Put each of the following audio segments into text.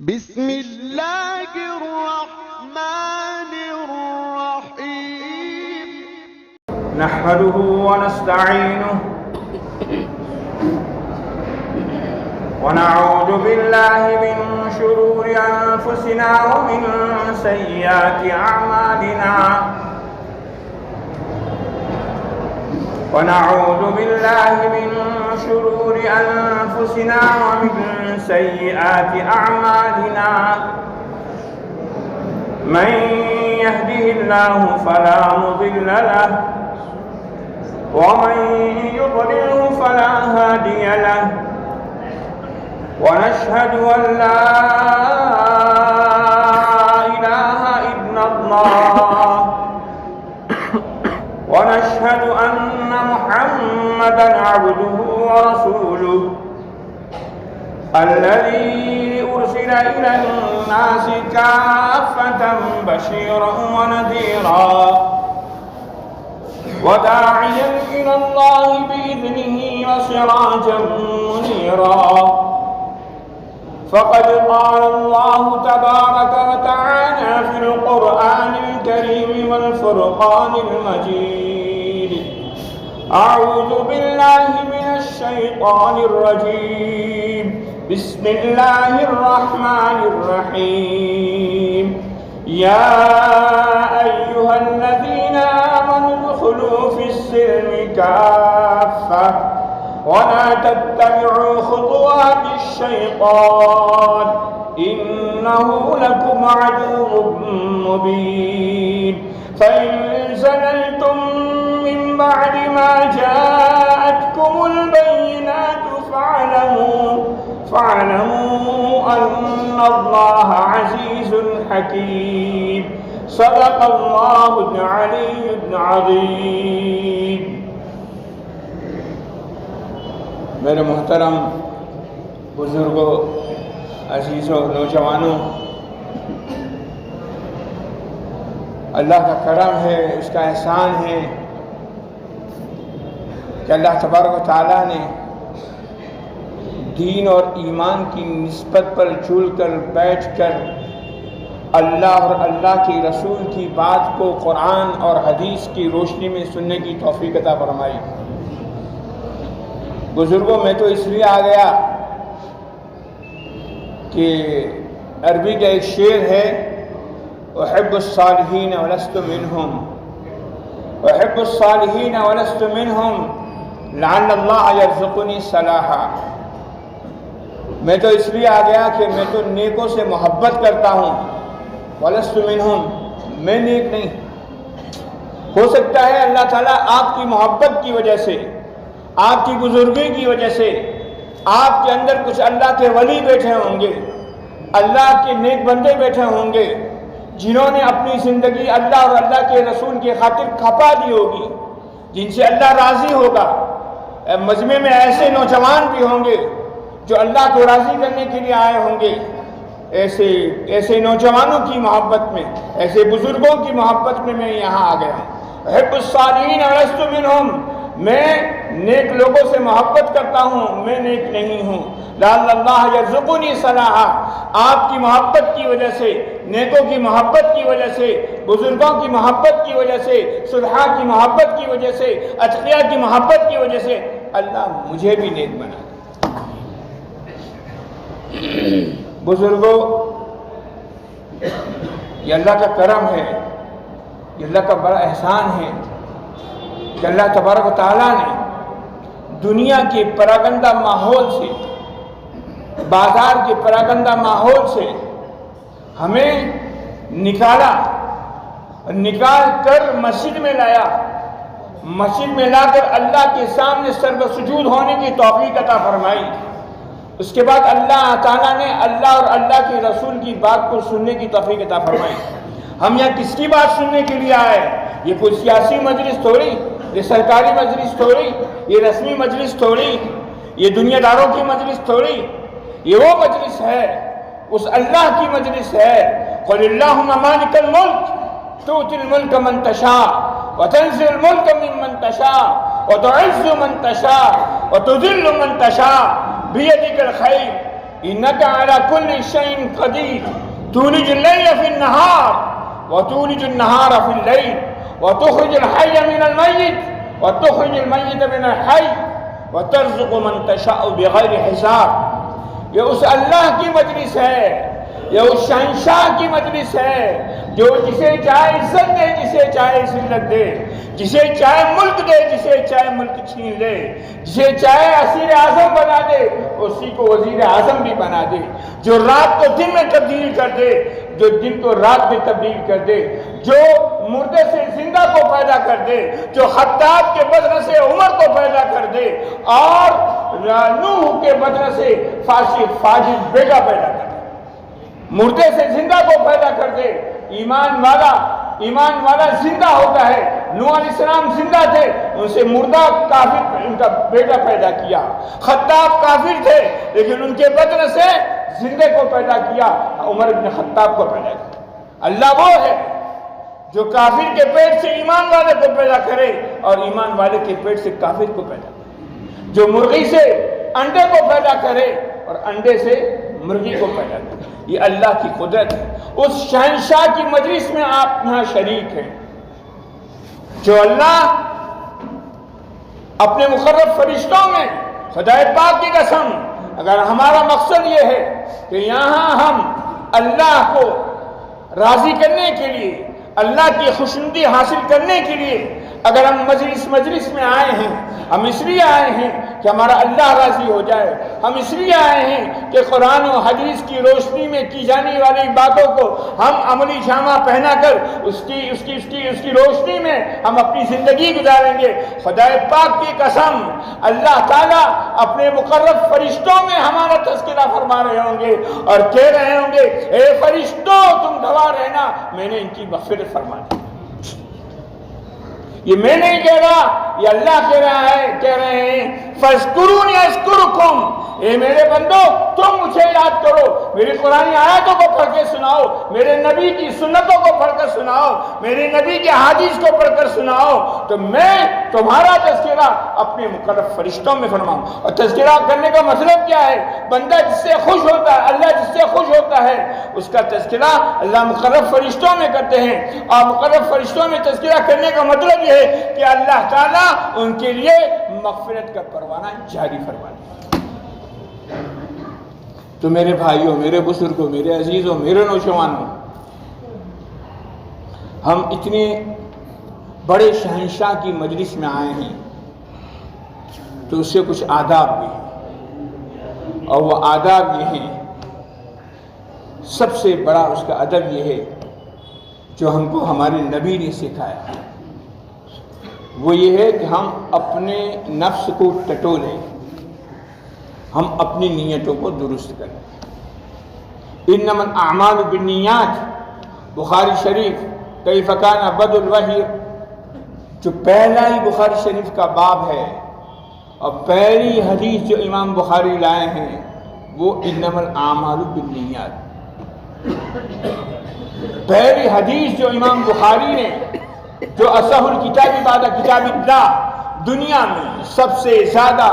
بسم اللہ الرحمن الرحیم نحمده ونستعینه ونعوذ بالله من شرور أنفسنا ومن سيئات أعمالنا ونعوذ بالله من شرور أنفسنا ومن سيئات أعمالنا من يهده الله فلا مضل له ومن يضلله فلا هادي له ونشهد أن لا إله إلا الله ونشهد أن محمدًا عبده ورسوله الذي أرسل إلى الناس كافة بشيرا ونذيرا وداعيا إلى الله بإذنه وسراجا منيرا فقد قال الله تبارك وتعالى في القرآن الكريم والفرقان المجيد أعوذ بالله من الشيطان الرجيم بسم الله الرحمن الرحيم يا أيها الذين آمنوا ادخلوا في السلم كافة ولا تتبعوا خطوات الشيطان إنه لكم عدو مبين فإن زللتم من بعد ما جاءتكم البينات فاعلموا أن الله عزيز حكيم صدق الله العلي العظيم. میرے محترم بزرگوں، عزیزوں، نوجوانوں، اللہ کا کرم ہے، اس کا احسان ہے کہ اللہ تبارک و تعالیٰ نے دین اور ایمان کی نسبت پر جھول کر بیٹھ کر اللہ اور اللہ کے رسول کی بات کو قرآن اور حدیث کی روشنی میں سننے کی توفیق عطا فرمائی. بزرگوں، میں تو اس لیے آ گیا کہ عربی کا ایک شعر ہے، احب الصالحین ولست منہم احب الصالحین ولست منہم لعل اللہ یرزقنی صلاحا. میں تو اس لیے آ گیا کہ میں تو نیکوں سے محبت کرتا ہوں، ولست منہم، میں نیک نہیں. ہو سکتا ہے اللہ تعالیٰ آپ کی محبت کی وجہ سے، آپ کی بزرگی کی وجہ سے آپ کے اندر کچھ اللہ کے ولی بیٹھے ہوں گے، اللہ کے نیک بندے بیٹھے ہوں گے، جنہوں نے اپنی زندگی اللہ اور اللہ کے رسول کی خاطر کھپا دی ہوگی، جن سے اللہ راضی ہوگا. مجمع میں ایسے نوجوان بھی ہوں گے جو اللہ کو راضی کرنے کے لیے آئے ہوں گے. ایسے نوجوانوں کی محبت میں، ایسے بزرگوں کی محبت میں میں یہاں آ گیا ہوں. احب الصالحین ولست منہم، میں نیک لوگوں سے محبت کرتا ہوں، میں نیک نہیں ہوں. لعل اللہ یرزقنی صلاحا، آپ کی محبت کی وجہ سے، نیکوں کی محبت کی وجہ سے، بزرگوں کی محبت کی وجہ سے، صلحاء کی محبت کی وجہ سے، اتقیاء کی محبت کی وجہ سے اللہ مجھے بھی نیک بنا. بزرگوں، یہ اللہ کا کرم ہے، یہ اللہ کا بڑا احسان ہے کہ اللہ تبارک و تعالیٰ نے دنیا کے پراگندہ ماحول سے، بازار کے پراگندہ ماحول سے ہمیں نکال کر مسجد میں لایا. مسجد میں لا کر اللہ کے سامنے سر سجود ہونے کی توفیق عطا فرمائی. اس کے بعد اللہ تعالیٰ نے اللہ اور اللہ کے رسول کی بات کو سننے کی توفیق عطا فرمائی. ہم یہاں کس کی بات سننے کے لیے آئے؟ یہ کوئی سیاسی مجلس تھوڑی، یہ سرکاری مجلس تھوڑی، یہ رسمی مجلس تھوڑی، یہ دنیا داروں کی مجلس تھوڑی. یہ وہ مجلس ہے، اس اللہ کی مجلس ہے. قل اللہم مالک الملک تؤتی الملک من تشاء وتنزع الملک ممن تشاء وتعز من تشاء وتذل من تشاء بيدك الخير إنك على كل شيء قدير تولج الليل في النهار وتولج النهار في الليل وتخرج الحي من الميت وتخرج الميت من الحي وترزق من تشاء بغیر حساب۔ یہ اس اللہ کی مجلس ہے، یہ اس شہنشاہ کی مجلس ہے جو جسے چاہے عزت دے، جسے چاہے ذلت دے، جسے چاہے ملک دے، جسے چاہے ملک چھین لے، جسے چاہے اسیر اعظم بنا دے، اسی کو وزیر اعظم بھی بنا دے، جو رات کو دن میں تبدیل کر دے، جو دن کو رات میں تبدیل کر دے، جو مردے سے زندہ کو پیدا کر دے، جو خطاب کے بدن سے عمر کو پیدا کر دے، اور نوح کے بدن سے فاجر بیٹا پیدا کر دے، مردے سے زندہ کو پیدا کر دے۔ ایمان والا زندہ ہوتا ہے۔ نوح علیہ السلام زندہ تھے، ان سے مردہ کافر ان کا بیٹا پیدا کیا۔ خطاب کافر تھے لیکن ان کے بدن سے زندے کو پیدا کیا، عمر بن خطاب کو پیدا کیا۔ اللہ وہ ہے جو کافر کے پیٹ سے ایمان والے کو پیدا کرے اور ایمان والے کے پیٹ سے کافر کو پیدا کرے، جو مرغی سے انڈے کو پیدا کرے اور انڈے سے مرغی کو پیدا کرے۔ یہ اللہ کی قدرت ہے۔ اس شہنشاہ کی مجلس میں آپ یہاں شریک ہیں، جو اللہ اپنے مقرب فرشتوں میں، خدا پاک کی قسم، اگر ہمارا مقصد یہ ہے کہ یہاں ہم اللہ کو راضی کرنے کے لیے، اللہ کی خوشنودی حاصل کرنے کے لیے اگر ہم مجلس میں آئے ہیں، ہم اس لیے آئے ہیں کہ ہمارا اللہ راضی ہو جائے، ہم اس لیے آئے ہیں کہ قرآن و حدیث کی روشنی میں کی جانے والی باتوں کو ہم عملی جامہ پہنا کر اس کی روشنی میں ہم اپنی زندگی گزاریں گے۔ خدا پاک کی قسم، اللہ تعالیٰ اپنے مقرب فرشتوں میں ہمارا تذکرہ فرما رہے ہوں گے اور کہہ رہے ہوں گے، اے فرشتوں تم گواہ رہنا، میں نے ان کی مغفرت فرما دی۔ یہ میں نہیں کہہ رہا، یہ اللہ کہہ رہے ہیں فَاذْكُرُونِي أَذْكُرُكُمْ، اے میرے بندو تم مجھے یاد کرو، میری قرآن آیاتوں کو پڑھ کے سناؤ، میرے نبی کی سنتوں کو پڑھ کر سناؤ، میرے نبی کے حدیث کو پڑھ کر سناؤ، تو میں تمہارا تذکرہ اپنے مقرب فرشتوں میں فرماؤں۔ اور تذکرہ کرنے کا مطلب کیا ہے؟ بندہ جس سے خوش ہوتا ہے، اللہ جس سے خوش ہوتا ہے، اس کا تذکرہ اللہ مقرب فرشتوں میں کرتے ہیں، اور مقرب فرشتوں میں تذکرہ کرنے کا مطلب یہ ہے کہ اللہ تعالیٰ ان کے لیے مغفرت کا پروانہ جاری فرما دے۔ تو میرے بھائیوں، میرے بزرگوں، میرے عزیزوں، میرے نوجوانوں، ہم اتنے بڑے شہنشاہ کی مجلس میں آئے ہیں تو اس سے کچھ آداب بھی ہیں، اور وہ آداب یہ ہیں، سب سے بڑا اس کا ادب یہ ہے جو ہم کو ہمارے نبی نے سکھایا، وہ یہ ہے کہ ہم اپنے نفس کو ٹٹولیں، ہم اپنی نیتوں کو درست کریں۔ انما الاعمال بالنیات، بخاری شریف کیف کان بدء الوحی، جو پہلا ہی بخاری شریف کا باب ہے اور پہلی حدیث جو امام بخاری لائے ہیں وہ انما الاعمال بالنیات، پہلی حدیث جو امام بخاری نے، جو اصح الکتاب بعد کتاب اللہ، دنیا میں سب سے زیادہ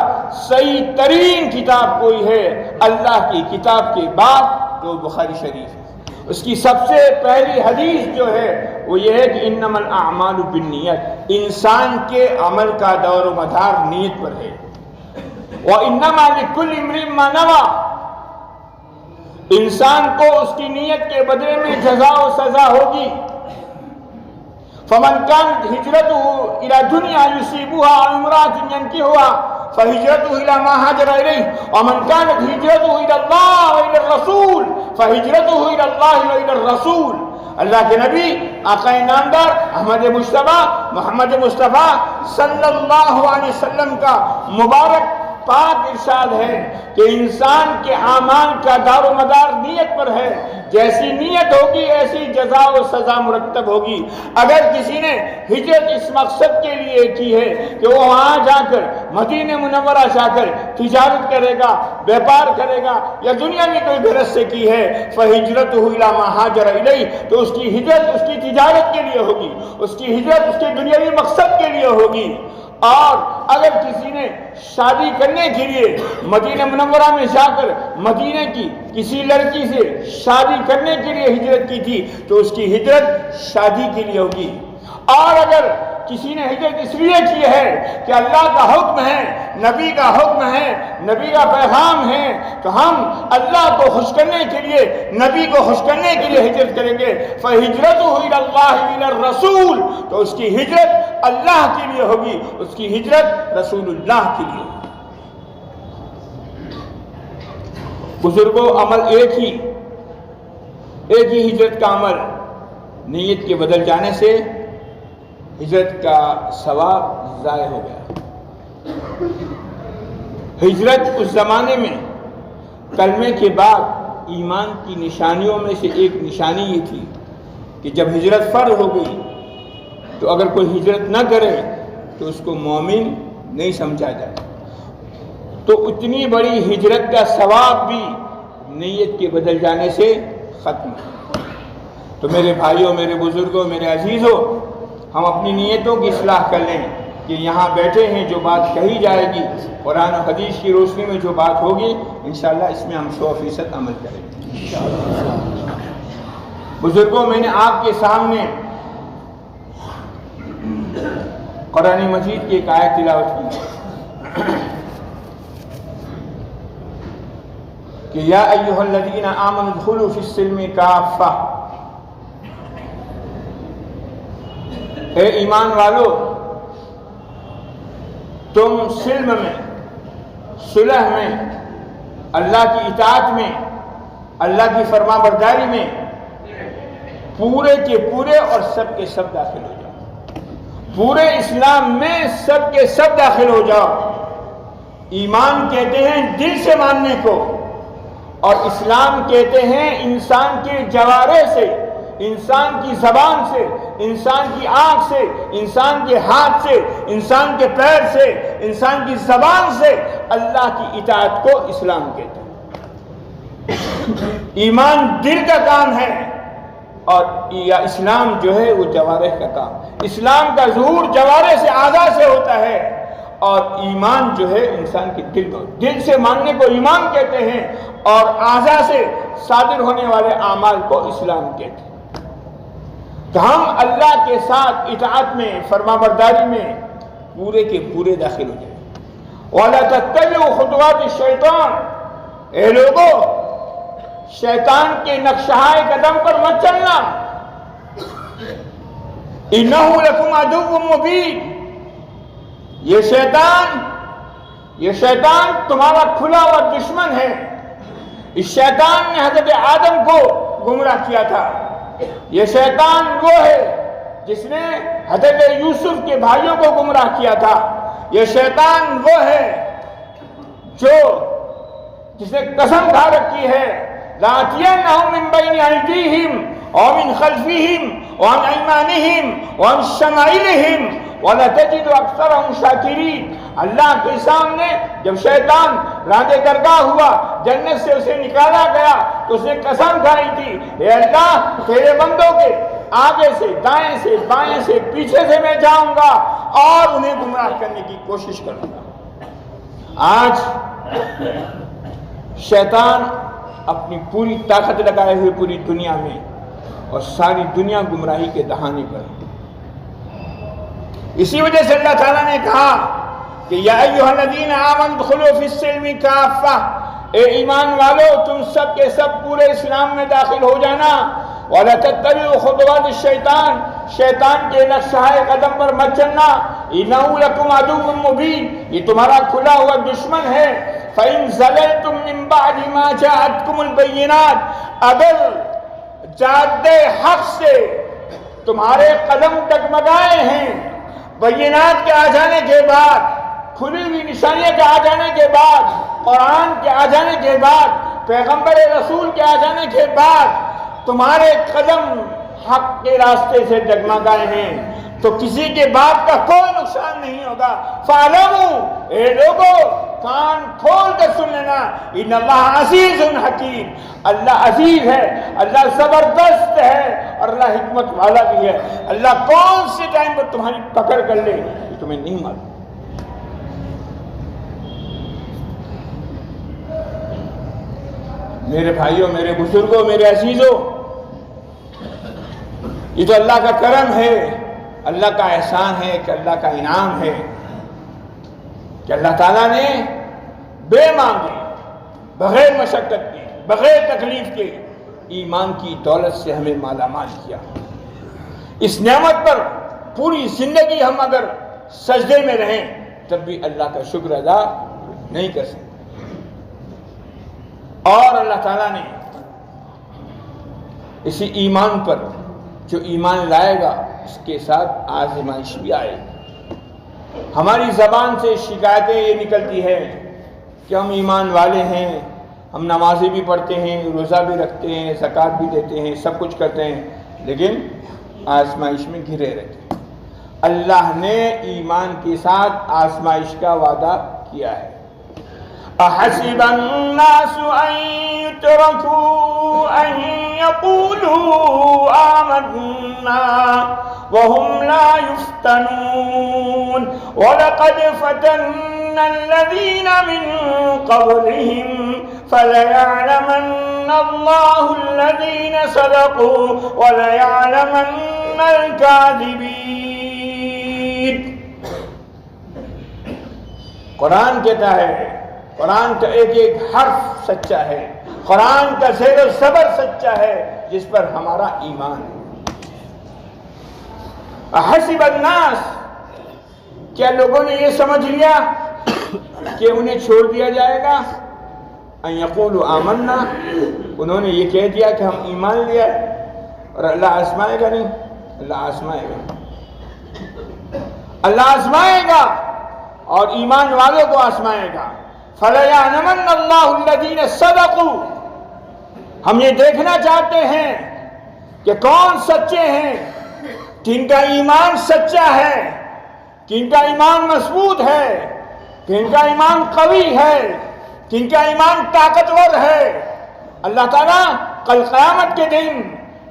صحیح ترین کتاب کوئی ہے اللہ کی کتاب کے بعد تو بخاری شریف ہے، اس کی سب سے پہلی حدیث جو ہے وہ یہ ہے کہ انما الاعمال بالنیت، انسان کے عمل کا دور و مدار نیت پر ہے، وانما لکل امرئ ما نوى، انسان کو اس کی نیت کے بدلے میں جزا و سزا ہوگی۔ فمن كانت هجرته الى دنيا يصيبها او امرأة ينكحها فهجرته الى ما هاجر اليه، ومن كانت هجرته الى الله والى الرسول فهجرته الى الله والى الرسول۔ اللہ کے نبی آقا نامدار احمد مصطفیٰ محمد مصطفیٰ صلی اللہ علیہ وسلم کا مبارک پاک ارشاد ہے کہ انسان کے اعمال کا دار و مدار نیت پر ہے، جیسی نیت ہوگی ایسی جزا و سزا مرتب ہوگی۔ اگر کسی نے ہجرت اس مقصد کے لیے کی ہے کہ وہ وہاں جا کر مدینہ منورہ جا کر تجارت کرے گا، بیپار کرے گا، یا دنیا میں کوئی غرض سے کی ہے، فہجرتہ الی ما ہاجر الیہ، تو اس کی ہجرت اس کی تجارت کے لیے ہوگی، اس کی ہجرت اس کے دنیاوی مقصد کے لیے ہوگی۔ اور اگر کسی نے شادی کرنے کے لیے مدینہ منورہ میں جا کر مدینہ کی کسی لڑکی سے شادی کرنے کے لیے ہجرت کی تھی تو اس کی ہجرت شادی کے لیے ہوگی. اور اگر کسی نے ہجرت اس لیے کی ہے کہ اللہ کا حکم ہے، نبی کا حکم ہے، نبی کا پیغام ہے، تو ہم اللہ کو خوش کرنے کے لیے، نبی کو خوش کرنے کے لیے ہجرت کریں گے. فَهِجْرَتُهُ إِلَى اللَّهِ وَإِلَى الرَّسُولِ، تو اس کی ہجرت اللہ کے لیے ہوگی، اس کی ہجرت رسول اللہ کے لیے ہوگی. بزرگوں، عمل ایک ہی ہجرت کا عمل نیت کے بدل جانے سے ہجرت کا ثواب ضائع ہو گیا. ہجرت اس زمانے میں کلمے کے بعد ایمان کی نشانیوں میں سے ایک نشانی یہ تھی کہ جب ہجرت فرض ہو گئی تو اگر کوئی ہجرت نہ کرے تو اس کو مومن نہیں سمجھا جائے. تو اتنی بڑی ہجرت کا ثواب بھی نیت کے بدل جانے سے ختم. تو میرے بھائیوں، میرے بزرگوں، میرے عزیزوں، ہم اپنی نیتوں کی اصلاح کر لیں کہ یہاں بیٹھے ہیں جو بات کہی جائے گی قرآن و حدیث کی روشنی میں جو بات ہوگی انشاءاللہ اس میں ہم 100% عمل کریں گے. بزرگوں، میں نے آپ کے سامنے قرآن مجید کی ایک آیت تلاوت کی کہ یا ایھا الذین آمنوا ادخلوا فی السلم کافہ، اے ایمان والو تم سلم میں، صلح میں، اللہ کی اطاعت میں، اللہ کی فرما برداری میں پورے کے پورے اور سب کے سب داخل ہو جاؤ. پورے اسلام میں سب کے سب داخل ہو جاؤ. ایمان کہتے ہیں دل سے ماننے کو، اور اسلام کہتے ہیں انسان کے جوارے سے، انسان کی زبان سے، انسان کی آنکھ سے، انسان کے ہاتھ سے، انسان کے پیر سے، انسان کی زبان سے اللہ کی اطاعت کو اسلام کہتے ہیں. ایمان دل کا کام ہے اور اسلام جو ہے وہ جوارح کا کام. اسلام کا ظہور جوارح سے، اعضاء سے ہوتا ہے، اور ایمان جو ہے انسان کے دل سے ماننے کو ایمان کہتے ہیں، اور اعضاء سے صادر ہونے والے اعمال کو اسلام کہتے ہیں. تو ہم اللہ کے ساتھ اطاعت میں، فرما برداری میں پورے کے پورے داخل ہو جائیں. وَلَا تَتَّبِعُوا خُطُوَاتِ الشَّيْطَانِ، اے لوگو شیطان کے نقشۂ قدم پر مت چلنا. إِنَّهُ لَكُمْ عَدُوٌّ مُّبِينٌ، یہ شیطان تمہارا کھلا ہوا دشمن ہے. اس شیطان نے حضرت آدم کو گمراہ کیا تھا. یہ شیطان وہ ہے جس نے حضرت یوسف کے بھائیوں کو گمراہ کیا تھا. یہ شیطان وہ ہے جس نے قسم کھا رکھی ہے لَآتِيَنَّهُم مِّن بَيْنِ أَيْدِيهِمْ وَمِنْ خَلْفِهِمْ وَعَنْ أَيْمَانِهِمْ وَعَنْ شَمَائِلِهِمْ وَلَتَجِدُ أَكْثَرَهُمْ شَاكِرِينَ. اللہ کے سامنے جب شیطان راندے درگاہ ہوا، جنت سے اسے نکالا گیا تو اس نے قسم کھائی تھی اے اللہ تیرے بندوں کے آگے سے، دائیں سے، بائیں سے، پیچھے سے میں جاؤں گا اور انہیں گمراہ کرنے کی کوشش کروں گا. آج شیطان اپنی پوری طاقت لگائے ہوئے پوری دنیا میں، اور ساری دنیا گمراہی کے دہانے پر. اسی وجہ سے اللہ تعالیٰ نے کہا کہ یا ایھا الذین آمنوا ادخلوا فی السلم کافہ، اے ایمان والو تم سب کے سب پورے اسلام میں داخل ہو جانا. وَلَا تَتَّبِعُوا خُطُوَاتِ الشَّيْطَانِ، شیطان کے نقشۂ قدم پر مت چلنا. إِنَّهُ لَكُمْ عَدُوٌّ مُّبِينٌ، یہ تمہارا کھلا ہوا دشمن ہے. فَإِن زَلَلْتُم مِّن بَعْدِ مَا جَاءَتْكُمُ الْبَيِّنَاتُ، اگر جادِ حق سے تمہارے قدم ڈگمگائے ہیں، بینات کے آ جانے کے بعد، کھلی ہوئی نشانیاں کے آ جانے کے بعد، قرآن کے آ جانے کے بعد، پیغمبر رسول کے آ جانے کے بعد تمہارے قدم حق کے راستے سے ڈگمگائے ہیں تو کسی کے بات کا کوئی نقصان نہیں ہوگا. فَاعْلَمُوا، اے لوگو کان کھول کر سن لینا، ان اللہ عزیز حکیم، اللہ عزیز ہے، اللہ زبردست ہے، اور اللہ حکمت والا بھی ہے. اللہ کون سے ٹائم پر تمہاری پکڑ کر لے یہ تمہیں نہیں معلوم. میرے بھائیوں، میرے بزرگوں، میرے عزیزوں، یہ تو اللہ کا کرم ہے، اللہ کا احسان ہے، کہ اللہ کا انعام ہے کہ اللہ تعالیٰ نے بے مانگے، بغیر مشقت کے، بغیر تکلیف کے ایمان کی دولت سے ہمیں مالا مال کیا۔ اس نعمت پر پوری زندگی ہم اگر سجدے میں رہیں تب بھی اللہ کا شکر ادا نہیں کر سکتے۔ اور اللہ تعالیٰ نے اسی ایمان پر جو ایمان لائے گا اس کے ساتھ آزمائش بھی آئے گی۔ ہماری زبان سے شکایتیں یہ نکلتی ہے کہ ہم ایمان والے ہیں، ہم نمازیں بھی پڑھتے ہیں، روزہ بھی رکھتے ہیں، زکوٰۃ بھی دیتے ہیں، سب کچھ کرتے ہیں، لیکن آزمائش میں گھرے رہتے ہیں۔ اللہ نے ایمان کے ساتھ آزمائش کا وعدہ کیا ہے۔ احسب الناس ان يتركوا ان يقولوا آمنا وهم لا يفتنون ولقد فتنا الذين من قبلهم فليعلمن الله الذين صدقوا وليعلمن الكاذبين۔ قرآن کہتا ہے، قرآن کا ایک ایک حرف سچا ہے، قرآن کا زیر و زبر سچا ہے، جس پر ہمارا ایمان ہے۔ احسب الناس، کیا لوگوں نے یہ سمجھ لیا کہ انہیں چھوڑ دیا جائے گا؟ ان یقولوا آمنا، انہوں نے یہ کہہ دیا کہ ہم ایمان لیا اور اللہ آزمائے گا؟ نہیں، اللہ آزمائے گا، اللہ آزمائے گا اور ایمان والوں کو آزمائے گا۔ فَلَيَعْلَمَنَّ اللَّهُ الَّذِينَ صَدَقُوا، ہم یہ دیکھنا چاہتے ہیں کہ کون سچے ہیں، کن کا ایمان سچا ہے، کن کا ایمان مضبوط ہے، کن کا ایمان قوی ہے، کن کا ایمان طاقتور ہے۔ اللہ تعالیٰ کل قیامت کے دن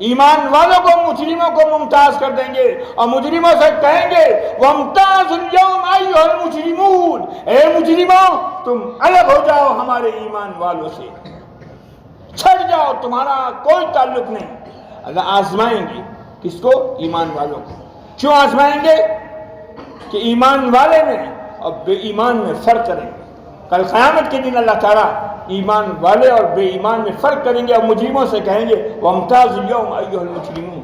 ایمان والوں کو مجرموں کو ممتاز کر دیں گے اور مجرموں سے کہیں گے وَامْتَازُوا الْيَوْمَ أَيُّهَا الْمُجْرِمُونَ، اے مجرموں تم الگ ہو جاؤ ہمارے ایمان والوں سے، چھٹ جاؤ، تمہارا کوئی تعلق نہیں۔ اللہ آزمائیں گے کس کو؟ ایمان والوں کو۔ کیوں آزمائیں گے؟ کہ ایمان والے میں اور بے ایمان میں فرق کریں گے۔ کل قیامت کے دن اللہ تعالیٰ ایمان والے اور بے ایمان میں فرق کریں گے اور مجرموں سے کہیں گے وَامْتَازُوا الْيَوْمَ أَيُّهَا الْمُجْرِمُونَ۔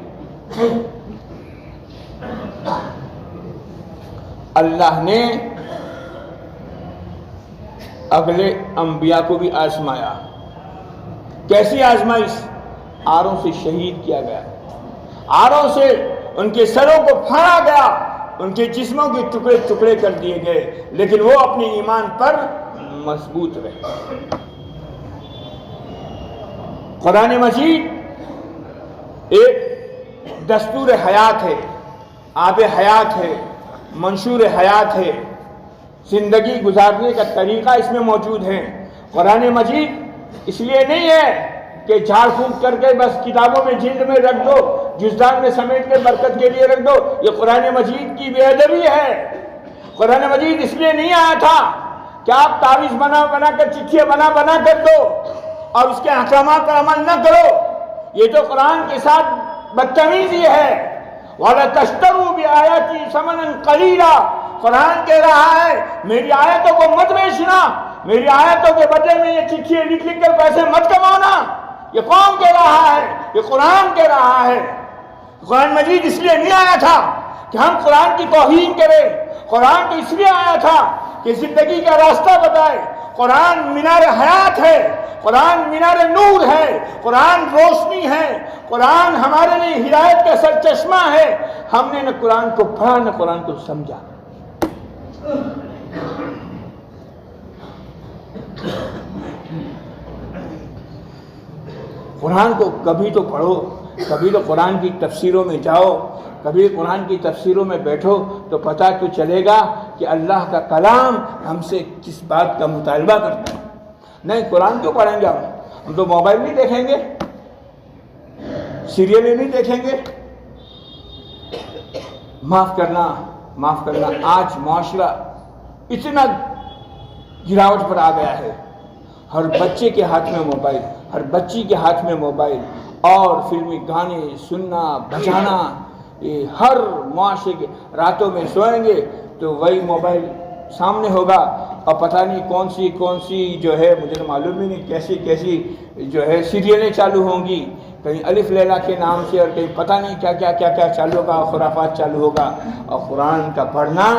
اللہ نے اگلے انبیاء کو بھی آزمایا۔ کیسی آزمائش؟ آروں سے شہید کیا گیا، آروں سے ان کے سروں کو پھاڑا گیا، ان کے جسموں کے ٹکڑے ٹکڑے کر دیے گئے، لیکن وہ اپنے ایمان پر مضبوط رہے۔ قرآن مجید ایک دستور حیات ہے، آب حیات ہے، منشور حیات ہے، زندگی گزارنے کا طریقہ اس میں موجود ہے۔ قرآن مجید اس لیے نہیں ہے کہ جھاڑ پھونک کر کے بس کتابوں میں جلد میں رکھ دو، جزدان میں سمیٹ کے برکت کے لیے رکھ دو، یہ قرآن مجید کی بے ادبی ہے۔ قرآن مجید اس لیے نہیں آیا تھا کہ آپ تعویذ بنا بنا کر، چٹھیاں بنا بنا کر دو اور اس کے احکامات پر عمل نہ کرو۔ یہ تو قرآن کے ساتھ بدتمیزی ہے۔ وَلَا تَشْتَرُوا بِآيَاتِي ثَمَنًا قَلِيلًا، قرآن کہہ رہا ہے میری آیتوں کو مت بیچنا، میری آیتوں کے بدلے میں یہ چٹھیاں لکھ لکھ کر پیسے مت کمانا۔ یہ کون کہہ رہا ہے؟ یہ قرآن کہہ رہا ہے۔ قرآن مجید اس لیے نہیں آیا تھا کہ ہم قرآن کی توہین کریں، قرآن تو اس لیے آیا تھا کہ زندگی کا راستہ بتائے۔ قرآن مینار حیات ہے، قرآن مینار نور ہے، قرآن روشنی ہے، قرآن ہمارے لیے ہدایت کا سرچشمہ ہے۔ ہم نے نہ قرآن کو پڑھا نہ قرآن کو سمجھا۔ قرآن کو کبھی تو پڑھو، کبھی تو قرآن کی تفسیروں میں جاؤ، کبھی قرآن کی تفسیروں میں بیٹھو تو پتہ تو چلے گا کہ اللہ کا کلام ہم سے کس بات کا مطالبہ کرتا ہے۔ نہیں، قرآن کیوں پڑھیں گے ہم تو موبائل نہیں دیکھیں گے، سیریلیں نہیں دیکھیں گے۔ معاف کرنا، آج معاشرہ اتنا گراوٹ پر آ گیا ہے، ہر بچے کے ہاتھ میں موبائل ہے۔ ہر بچی کے ہاتھ میں موبائل اور فلمی گانے سننا بجانا، یہ ہر معاشرے کے راتوں میں سوئیں گے تو وہی موبائل سامنے ہوگا، اور پتہ نہیں کون سی جو ہے مجھے معلوم ہی نہیں کیسی جو ہے سیریلیں چالو ہوں گی، کہیں الف لیلا کے نام سے اور کہیں پتہ نہیں کیا چالو ہوگا، خرافات چالو ہوگا، اور قرآن کا پڑھنا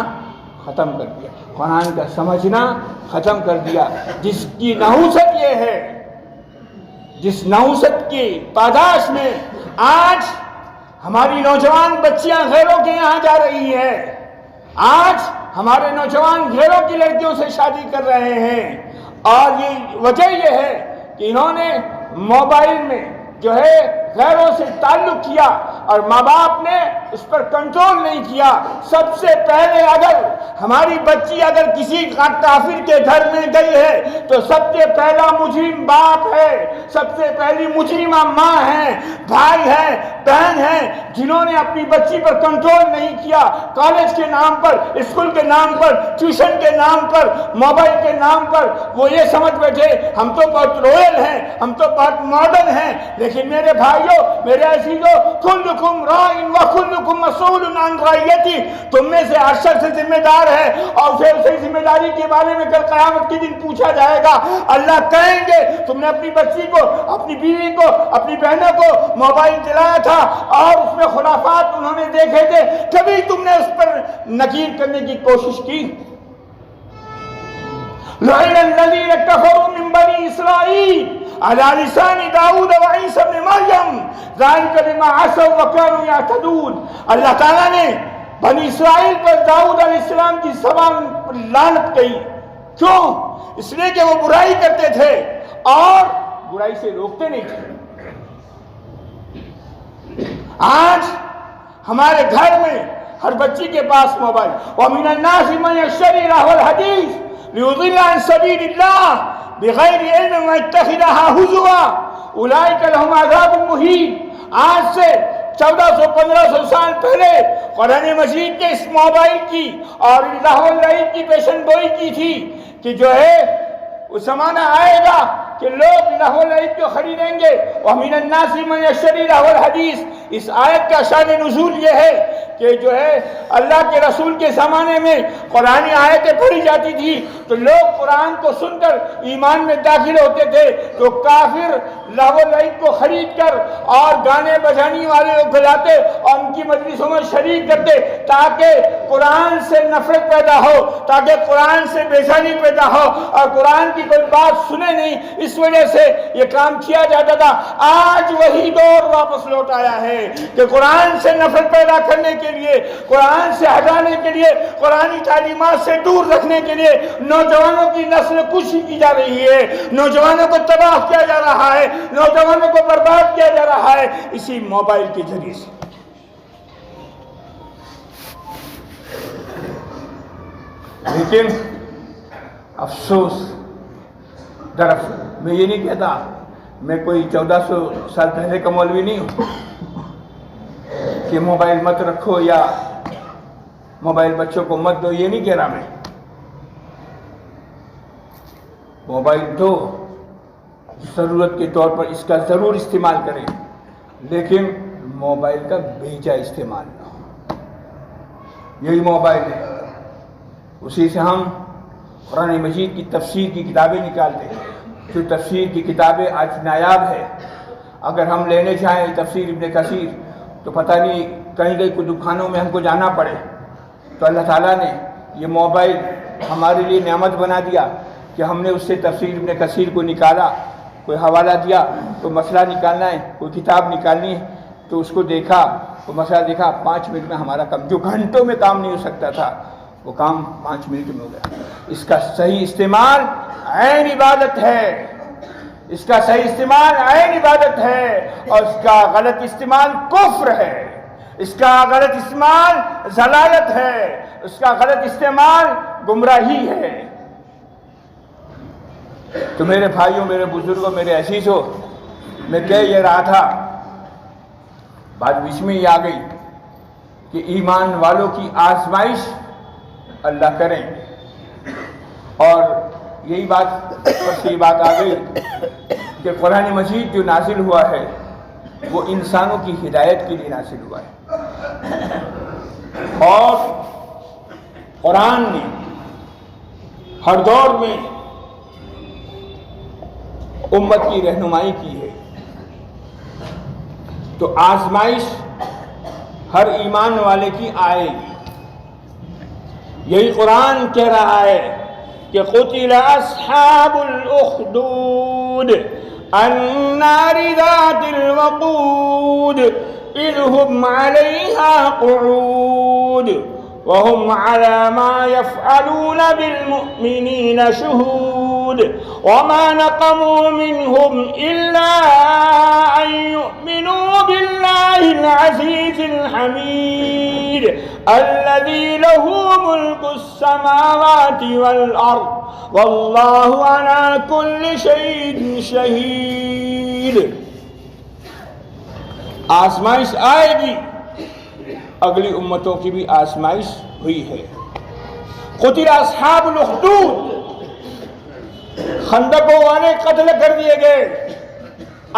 ختم کر دیا، قرآن کا سمجھنا ختم کر دیا، جس کی نحوست یہ ہے، جس نحوست کی پاداش میں آج ہماری نوجوان بچیاں غیروں کے یہاں جا رہی ہے، آج ہمارے نوجوان غیروں کی لڑکیوں سے شادی کر رہے ہیں، اور یہ وجہ یہ ہے کہ انہوں نے موبائل میں جو ہے غیروں سے تعلق کیا اور ماں باپ نے اس پر کنٹرول نہیں کیا۔ سب سے پہلے اگر ہماری بچی اگر کسی کافر کے گھر میں گئی ہے تو سب سے پہلا مجرم باپ ہے، سب سے پہلی مجرمہ ماں ہے، بھائی ہے، بہن ہے، جنہوں نے اپنی بچی پر کنٹرول نہیں کیا، کالج کے نام پر، اسکول کے نام پر، ٹیوشن کے نام پر، موبائل کے نام پر وہ یہ سمجھ بیٹھے ہم تو بہت رویل ہیں، ہم تو بہت ماڈرن ہیں۔ لیکن میرے بھائیوں، میرے عزیزوں، کلکم راع وکلکم مسئول عن رعیتہ، تم میں سے ہر شخص ذمہ دار ہے اور اسے ذمہ داری کے بارے میں کل قیامت کے دن پوچھا جائے گا۔ اللہ کہیں گے تم نے اپنی بچی کو، اپنی بیوی کو، اپنی بہنوں کو موبائل دلایا تھا اور اس میں خرافات انہوں نے دیکھے تھے، کبھی تم نے اس پر نکیر کرنے کی کوشش کی؟ لعن الذین کفروا من بنی اسرائیل علی لسان داؤد و عیسی ابن مریم ذلک بما عصوا وکانوا یعتدون۔ اللہ تعالیٰ نے بنی اسرائیل پر داؤد علیہ السلام کی زبان پر لعنت کہی، کیوں؟ اس لیے کہ وہ برائی کرتے تھے اور برائی سے روکتے نہیں تھے۔ آج ہمارے گھر میں ہر بچی کے پاس موبائل، وَمِنَ النَّاسِ مَن يَشْتَرِي لَهْوَ الْحَدِيثِ لِيُضِلَّ عَن سَبِيلِ اللَّهِ بِغَيْرِ عِلْمٍ وَيَتَّخِذَهَا هُزُوًا أُولَئِكَ لَهُمْ عَذَابٌ مُهِينٌ۔ آج سے 1400-1500 سال پہلے قرآن مجید کے اس موبائل کی اور لہو لعب کی پیشن گوئی کی تھی کہ جو ہے وہ زمانہ آئے گا کہ لوگ لہو لعب کو خریدیں گے۔ وَمِنَ النَّاسِ مَن يَشْتَرِي لَهْوَ الْحَدِيثِ، اس آیت کا شان نزول یہ ہے کہ جو ہے اللہ کے رسول کے زمانے میں قرآنی آیتیں پڑھی جاتی تھی تو لوگ قرآن کو سن کر ایمان میں داخل ہوتے تھے، تو کافر لہو لعب کو خرید کر اور گانے بجانے والے کو گلاتے اور ان کی مجلسوں میں شریک کرتے تاکہ قرآن سے نفرت پیدا ہو، تاکہ قرآن سے بیزاری پیدا ہو اور قرآن کی کوئی بات سنے نہیں، اس وجہ سے یہ کام کیا جاتا تھا۔ آج وہی دور واپس لوٹ آیا ہے کہ قرآن سے نفرت پیدا کرنے کے لیے، قرآن سے ہٹانے کے لیے، قرآنی تعلیمات سے دور رکھنے کے لیے نوجوانوں کی نسل کشی کی جا رہی ہے، نوجوانوں کو تباہ کیا جا رہا ہے، نوجوانوں کو برباد کیا جا رہا ہے اسی موبائل کے ذریعے سے۔ لیکن افسوس میں یہ نہیں کہتا میں کوئی 1400 سال پہلے کا مولوی نہیں ہوں کہ موبائل مت رکھو یا موبائل بچوں کو مت دو، یہ نہیں کہہ رہا میں۔ موبائل دو، ضرورت کے طور پر اس کا ضرور استعمال کریں، لیکن موبائل کا بیجا استعمال نہ ہو۔ یہی موبائل ہے، اسی سے ہم قرآن مجید کی تفسیر کی کتابیں نکالتے ہیں، جو تفسیر کی کتابیں آج نایاب ہے۔ اگر ہم لینے چاہیں تفسیر ابن کثیر تو پتہ نہیں کہیں کوئی دکانوں میں ہم کو جانا پڑے، تو اللہ تعالیٰ نے یہ موبائل ہمارے لیے نعمت بنا دیا کہ ہم نے اس سے تفسیر ابن کثیر کو نکالا، کوئی حوالہ دیا، کوئی مسئلہ نکالنا ہے، کوئی کتاب نکالنی ہے تو اس کو دیکھا، وہ مسئلہ دیکھا، 5 منٹ میں ہمارا کام، جو گھنٹوں میں کام نہیں ہو سکتا تھا وہ کام 5 منٹ میں ہو گیا۔ اس کا صحیح استعمال عین عبادت ہے، اس کا صحیح استعمال عین عبادت ہے، اور اس کا غلط استعمال کفر ہے، اس کا غلط استعمال ضلالت ہے، اس کا غلط استعمال گمراہی ہے۔ تو میرے بھائیوں، میرے بزرگوں، میرے عزیزوں، میں کہہ یہ رہا تھا، بات بیچ میں ہی آ گئی کہ ایمان والوں کی آزمائش اللہ کریں، اور یہی بات پر سے یہ بات آ گئی کہ قرآن مجید جو نازل ہوا ہے وہ انسانوں کی ہدایت کے لیے نازل ہوا ہے، اور قرآن نے ہر دور میں امت کی رہنمائی کی ہے۔ تو آزمائش ہر ایمان والے کی آئے گی۔ یہی قرآن کہہ رہا ہے کہ قتل اصحاب الاخدود النار ذات الوقود اذ هم عليها قعود وهم على ما يفعلون بالمؤمنين شهود وما نقموا منهم إلا أن يؤمنوا بالله العزيز الحميد الذي له ملك السماوات والأرض والله على كل شيء شهيد۔ آزمائش آئے گی، اگلی امتوں کی بھی آزمائش ہوئی ہے۔ قتل اصحاب الاخدود، خندقوں والے قتل کر دیے گئے۔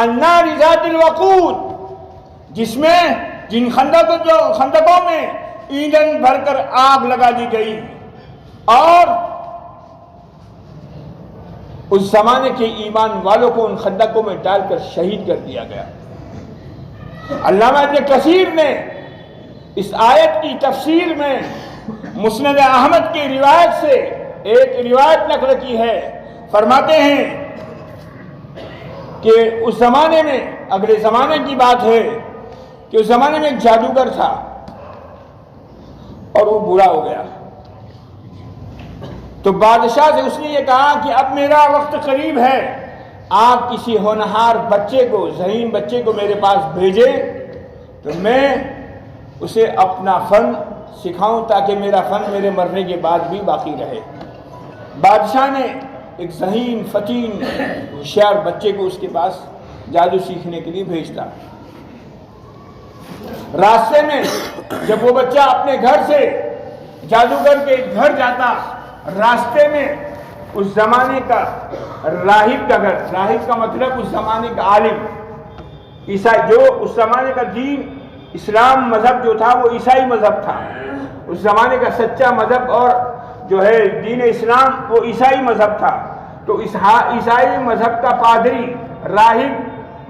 النار ذات الوقود، جن خندقوں میں ایندھن بھر کر آگ لگا دی گئی، اور اس زمانے کے ایمان والوں کو ان خندقوں میں ڈال کر شہید کر دیا گیا۔ علامہ ابن کثیر نے اس آیت کی تفسیر میں مسند احمد کی روایت سے ایک روایت نقل کی ہے۔ فرماتے ہیں کہ اس زمانے میں، اگلے زمانے کی بات ہے کہ اس زمانے میں ایک جادوگر تھا اور وہ بوڑھا ہو گیا۔ تو بادشاہ سے اس نے یہ کہا کہ اب میرا وقت قریب ہے، آپ کسی ہونہار بچے کو، ذہین بچے کو میرے پاس بھیجیں تو میں اسے اپنا فن سکھاؤں تاکہ میرا فن میرے مرنے کے بعد بھی باقی رہے۔ بادشاہ نے ایک ذہین فتین ہوشیار بچے کو اس کے پاس جادو سیکھنے کے لیے بھیجتا۔ راستے میں جب وہ بچہ اپنے گھر سے جادوگر کے گھر جاتا، راستے میں اس زمانے کا راہب کا گھر، راہب کا مطلب اس زمانے کا عالم، عیسائی، جو اس زمانے کا دین اسلام مذہب جو تھا وہ عیسائی مذہب تھا، اس زمانے کا سچا مذہب اور جو ہے دین اسلام وہ عیسائی مذہب تھا۔ تو اس عیسائی مذہب کا پادری، راہب،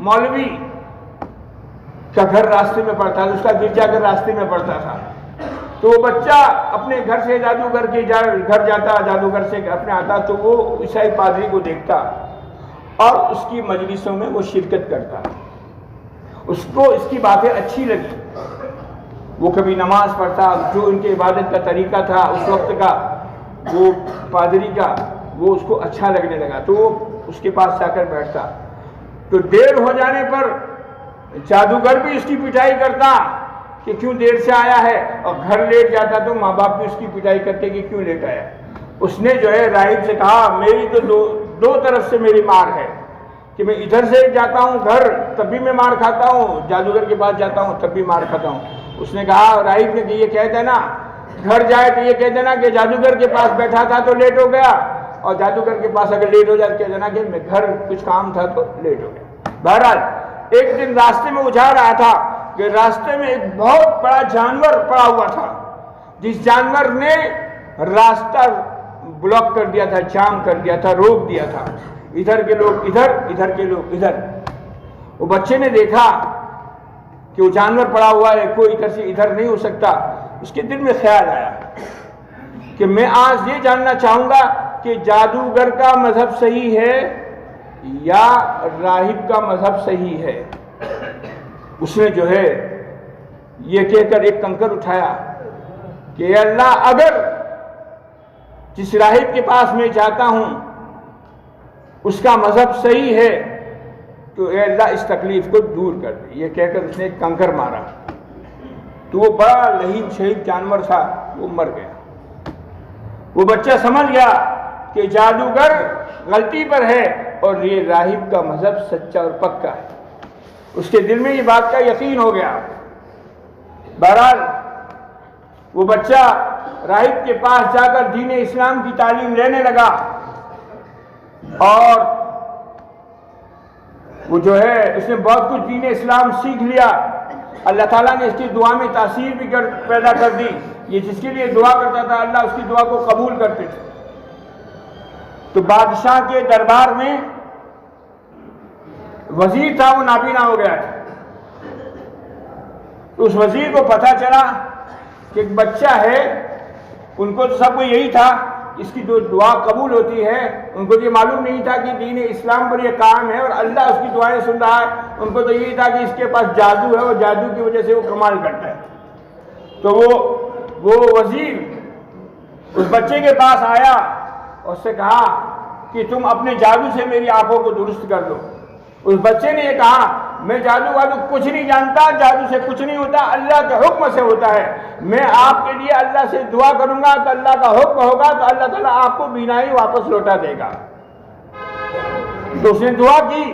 مولوی کا گھر راستے میں پڑتا تھا، اس کا گرجا گھر راستے میں پڑتا تھا۔ تو وہ بچہ اپنے گھر سے جادوگر کے گھر جاتا، جادوگر سے اپنے آتا تو وہ عیسائی پادری کو دیکھتا اور اس کی مجلسوں میں وہ شرکت کرتا۔ اس کو اس کی باتیں اچھی لگی، وہ کبھی نماز پڑھتا، جو ان کے عبادت کا طریقہ تھا اس وقت کا، وہ پادری کا، وہ اس کو اچھا لگنے لگا تو وہ اس کے پاس جا کر بیٹھتا۔ تو دیر ہو جانے پر جادوگر بھی اس کی پٹائی کرتا کہ کیوں دیر سے آیا ہے، اور گھر لیٹ جاتا تو ماں باپ بھی اس کی پٹائی کرتے کہ کیوں لیٹ آیا۔ اس نے جو ہے راہب سے کہا میری تو دو طرف سے میری مار ہے، کہ میں ادھر سے جاتا ہوں گھر تب بھی میں مار کھاتا ہوں، جادوگر کے پاس جاتا ہوں تب بھی مار کھاتا ہوں۔ اس نے کہا، راہب نے کہ یہ کہہ دینا، گھر جائے تو یہ کہہ دینا کہ جادوگر کے پاس بیٹھا تھا تو لیٹ ہو گیا، اور جادوگر کے پاس اگر لیٹ ہو جائے تو کہہ دینا کہ میں گھر کچھ کام تھا تو لیٹ ہو گیا۔ بہرحال ایک دن راستے میں وہ جا رہا تھا کہ راستے میں ایک بہت بڑا جانور پڑا ہوا تھا، جس جانور نے راستہ بلاک کر دیا تھا، جام کر دیا تھا، روک دیا تھا، ادھر کے لوگ ادھر، ادھر کے لوگ ادھر۔ وہ بچے نے دیکھا کہ وہ جانور پڑا ہوا ہے، کوئی ادھر سے ادھر نہیں ہو سکتا۔ اس کے دل میں خیال آیا کہ میں آج یہ جاننا چاہوں گا کہ جادوگر کا مذہب صحیح ہے یا راہب کا مذہب صحیح ہے۔ اس نے جو ہے یہ کہہ کر ایک کنکر اٹھایا کہ اے اللہ، اگر جس راہب کے پاس میں جاتا ہوں اس کا مذہب صحیح ہے تو اے اللہ اس تکلیف کو دور کر دے۔ یہ کہہ کر اس نے ایک کنکر مارا تو وہ بڑا لہیم شہید جانور تھا، وہ مر گیا۔ وہ بچہ سمجھ گیا کہ جادوگر غلطی پر ہے اور یہ راہب کا مذہب سچا اور پکا ہے۔ اس کے دل میں یہ بات کا یقین ہو گیا۔ بہرحال وہ بچہ راہب کے پاس جا کر دین اسلام کی تعلیم لینے لگا، اور وہ جو ہے اس نے بہت کچھ دین اسلام سیکھ لیا، اللہ تعالیٰ نے اس کی دعا میں تاثیر بھی پیدا کر دی، یہ جس کے لیے دعا کرتا تھا اللہ اس کی دعا کو قبول کرتے تھے۔ تو بادشاہ کے دربار میں وزیر تھا، وہ نابینا ہو گیا تھا۔ تو اس وزیر کو پتہ چلا کہ ایک بچہ ہے، ان کو تو سب کو یہی تھا اس کی جو دعا قبول ہوتی ہے، ان کو یہ معلوم نہیں تھا کہ دین اسلام پر یہ کام ہے اور اللہ اس کی دعائیں سن رہا ہے، ان کو تو یہی تھا کہ اس کے پاس جادو ہے اور جادو کی وجہ سے وہ کمال کرتا ہے۔ تو وہ وزیر اس بچے کے پاس آیا اور اس سے کہا کہ تم اپنے جادو سے میری آنکھوں کو درست کر دو۔ اس بچے نے یہ کہا میں جادو وادو کچھ نہیں جانتا، جادو سے کچھ نہیں ہوتا، اللہ کے حکم سے ہوتا ہے، میں آپ کے لیے اللہ سے دعا کروں گا تو اللہ کا حکم ہوگا تو اللہ تعالیٰ آپ کو بینائی واپس لوٹا دے گا۔ تو اس نے دعا کی،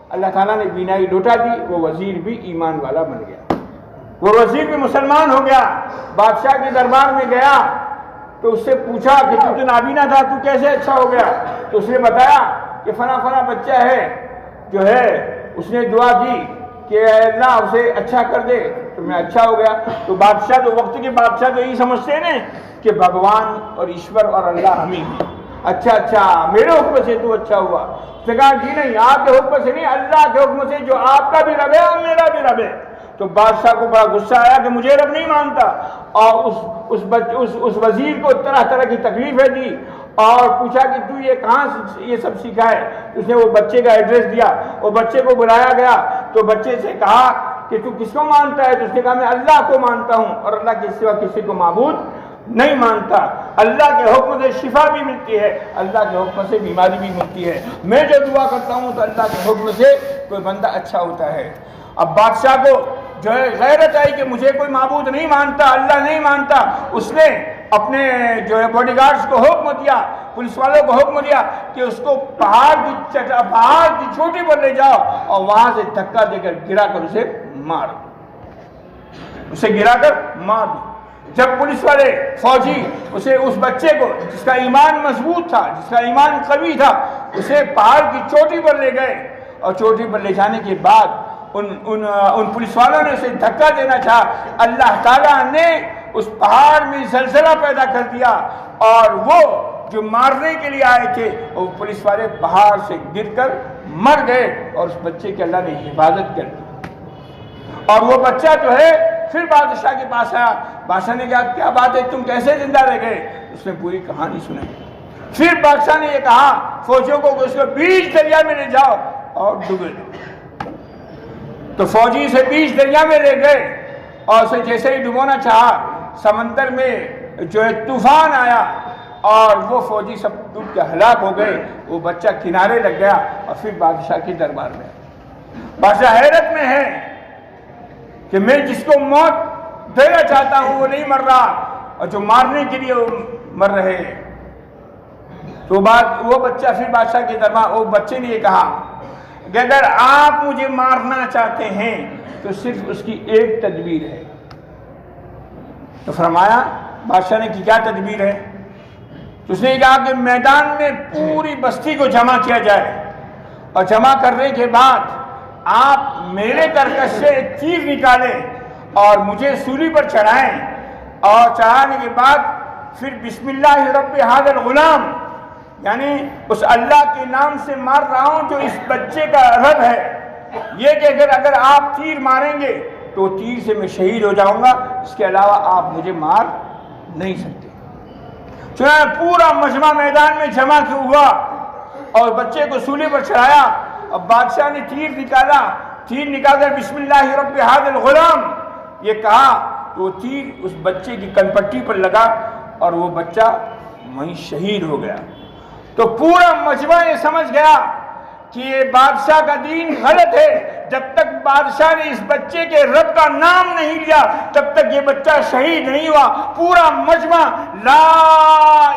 اللہ تعالیٰ نے بینائی لوٹا دی، وہ وزیر بھی ایمان والا بن گیا، وہ وزیر بھی مسلمان ہو گیا۔ بادشاہ کے دربار میں گیا تو اس سے پوچھا کہ تو نابینا تھا، تو کیسے اچھا ہو گیا؟ تو اس نے بتایا کہ فلاں بچہ ہے جو ہے اس نے دعا کی کہ اللہ اسے اچھا کر دے تو میں اچھا ہو گیا۔ تو بادشاہ تو وقت کے بادشاہ تو یہی سمجھتے ہیں کہ بھگوان اور ایشور اور اللہ ہم ہی ہیں، اچھا میرے حکم سے تو اچھا ہوا۔ اس نے کہا جی نہیں، آپ کے حکم سے نہیں، اللہ کے حکم سے جو آپ کا بھی رب ہے اور میرا بھی رب ہے۔ تو بادشاہ کو بڑا غصہ آیا کہ مجھے رب نہیں مانتا، اور اس وزیر کو طرح کی تکلیفیں دی اور پوچھا کہ تو یہ کہاں یہ سب سیکھا ہے؟ اس نے وہ بچے کا ایڈریس دیا، وہ بچے کو بلایا گیا تو بچے سے کہا کہ تو کس کو مانتا ہے؟ تو اس نے کہا میں اللہ کو مانتا ہوں اور اللہ کے سوا کسی کو معبود نہیں مانتا، اللہ کے حکم سے شفا بھی ملتی ہے، اللہ کے حکم سے بیماری بھی ملتی ہے، میں جو دعا کرتا ہوں تو اللہ کے حکم سے کوئی بندہ اچھا ہوتا ہے۔ اب بادشاہ کو جو ہے غیرت آئی کہ مجھے کوئی معبود نہیں مانتا، اللہ نہیں مانتا، اس نے اپنے جو ہے باڈی گارڈز کو حکم دیا، پولیس والوں کو حکم دیا کہ اس کو پہاڑ کی چوٹی پر لے جاؤ اور وہاں سے دھکا دے کر گرا کر اسے مار دو۔ جب پولیس والے فوجی اس بچے کو جس کا ایمان مضبوط تھا، جس کا ایمان قوی تھا، اسے پہاڑ کی چوٹی پر لے گئے اور چوٹی پر لے جانے کے بعد ان پولیس والوں نے اسے دھکا دینا چاہا، اللہ تعالیٰ نے اس پہاڑ میں زلزلہ پیدا کر دیا اور وہ جو مارنے کے لیے آئے تھے وہ پولیس والے پہاڑ سے گر کر مر گئے اور اس بچے کی اللہ نے حفاظت کر دی۔ اور وہ بچہ جو ہے پھر بادشاہ کے پاس آیا، بادشاہ نے کہا کیا بات ہے، تم کیسے زندہ رہ گئے؟ اس نے پوری کہانی سنائی۔ پھر بادشاہ نے یہ کہا فوجیوں کو اس کو بیچ دریا میں لے جاؤ اور ڈبو دو۔ تو فوجی اسے بیچ دریا میں لے گئے اور اسے جیسے ہی ڈبونا چاہا، سمندر میں جو ہے طوفان آیا اور وہ فوجی سب ڈوب کے ہلاک ہو گئے، وہ بچہ کنارے لگ گیا اور پھر بادشاہ کے دربار میں۔ بادشاہ حیرت میں ہے کہ میں جس کو موت دینا چاہتا ہوں وہ نہیں مر رہا اور جو مارنے کے لیے وہ مر رہے ہیں۔ تو وہ بچہ پھر بادشاہ کے دربار، وہ بچے نے یہ کہا کہ اگر آپ مجھے مارنا چاہتے ہیں تو صرف اس کی ایک تدبیر ہے۔ تو فرمایا بادشاہ نے کی کیا تدبیر ہے؟ تو اس نے کہا کہ میدان میں پوری بستی کو جمع کیا جائے اور جمع کرنے کے بعد آپ میرے ترکش سے ایک تیر نکالیں اور مجھے سولی پر چڑھائیں، اور چڑھانے کے بعد پھر بسم اللہ رب ھذا الغلام، یعنی اس اللہ کے نام سے مار رہا ہوں جو اس بچے کا رب ہے، یہ کہ اگر آپ تیر ماریں گے تو تیر سے میں شہید ہو جاؤں گا، اس کے علاوہ آپ مجھے مار نہیں سکتے۔ چنانچہ پورا مجمع میدان میں جمع ہوا اور بچے کو سولی پر چڑھایا، اب بادشاہ نے تیر نکال کر بسم اللہ رب ھذا الغلام یہ کہا تو وہ تیر اس بچے کی کنپٹی پر لگا اور وہ بچہ وہیں شہید ہو گیا۔ تو پورا مجمع یہ سمجھ گیا کہ یہ بادشاہ کا دین غلط ہے، جب تک بادشاہ نے اس بچے کے رب کا نام نہیں لیا تب تک یہ بچہ شہید نہیں ہوا۔ پورا مجمع لا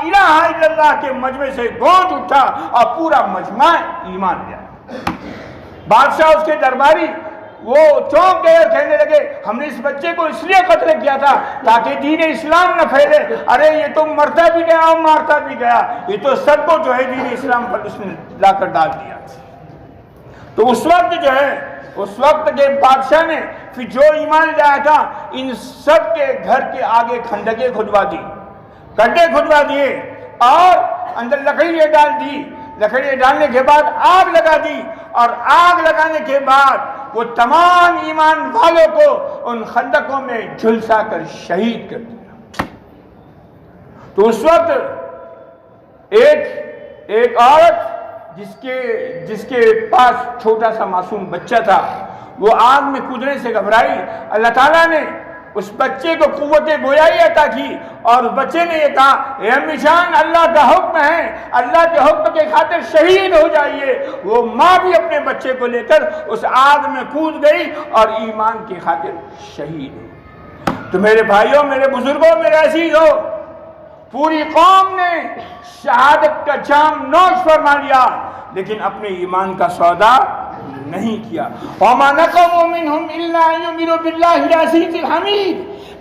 الہ الا اللہ کے مجمع سے گونج اٹھا اور پورا مجمع ایمان لیا۔ بادشاہ اس کے درباری وہ چونک گئے اور کہنے لگے ہم نے اس بچے کو اس لیے قتل کیا تھا تاکہ دین اسلام نہ پھیلے، ارے یہ تو مرتا بھی گیا اور مارتا بھی گیا، یہ تو سب کو جو ہے دین اسلام پر اس نے لا کر ڈال دیا۔ تو اس وقت جو ہے، اس وقت کے بادشاہ نے پھر جو ایمان لایا تھا ان سب کے گھر کے آگے کھندقیں کھدوا دی، گڈھے کھدوا دیے اور اندر لکڑیاں ڈال دی، لکڑیاں ڈالنے کے بعد آگ لگا دی، اور آگ لگانے کے بعد وہ تمام ایمان والوں کو ان خندقوں میں جھلسا کر شہید کر دیا۔ تو اس وقت ایک عورت جس کے پاس چھوٹا سا معصوم بچہ تھا، وہ آگ میں کودنے سے گھبرائی۔ اللہ تعالیٰ نے اس بچے کو قوت گویائی عطا کی اور اس بچے نے یہ کہا، اے امی جان، اللہ کا حکم ہے، اللہ کے حکم کے خاطر شہید ہو جائیے۔ وہ ماں بھی اپنے بچے کو لے کر اس آگ میں کود گئی اور ایمان کی خاطر شہید ہوئی۔ تو میرے بھائیوں، میرے بزرگوں، میرے عزیزوں، پوری قوم نے شہادت کا جام نوش فرما لیا، لیکن اپنے ایمان کا سودا نہیں کیا۔ وَمَا نَقَمُوا مِنْهُمْ إِلَّا أَن يُؤْمِنُوا بِاللَّهِ الْعَزِيزِ الْحَمِيدِ۔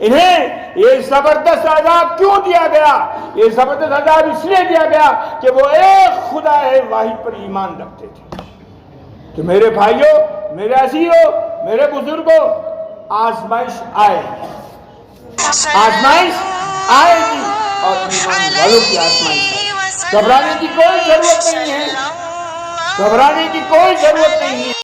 انہیں یہ زبردست عذاب کیوں دیا گیا؟ یہ زبردست عذاب اس لیے دیا گیا کہ وہ ایک خدا واحد پر ایمان رکھتے تھے۔ تو میرے بھائیوں، میرے عزیزوں، میرے بزرگوں، آزمائش آئے گی اور ایمان والوں کی آزمائش ہے۔ گھبرانے کی کوئی ضرورت نہیں ہے، گھبرانے کی کوئی ضرورت نہیں ہے۔